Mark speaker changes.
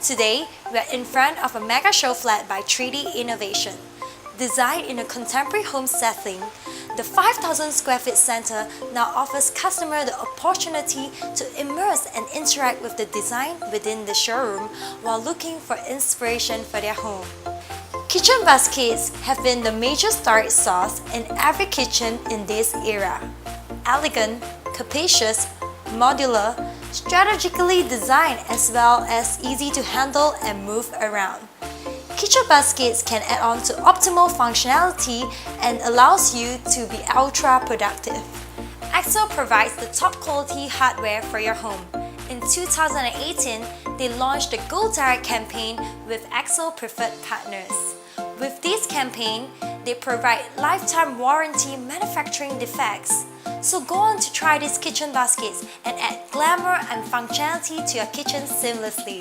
Speaker 1: Today, we are in front of a mega show flat by 3D Innovation. Designed in a contemporary home setting, the 5,000 square feet center now offers customers the opportunity to immerse and interact with the design within the showroom while looking for inspiration for their home. Kitchen baskets have been the major storage source in every kitchen in this era. Elegant, capacious, modular, strategically designed as well as easy to handle and move around. Kitchen baskets can add on to optimal functionality and allows you to be ultra productive. Axel provides the top quality hardware for your home. In 2018, they launched the Go Direct campaign with Axel preferred partners. With this campaign, they provide lifetime warranty manufacturing defects. So go on to try these kitchen baskets and add glamour and functionality to your kitchen seamlessly.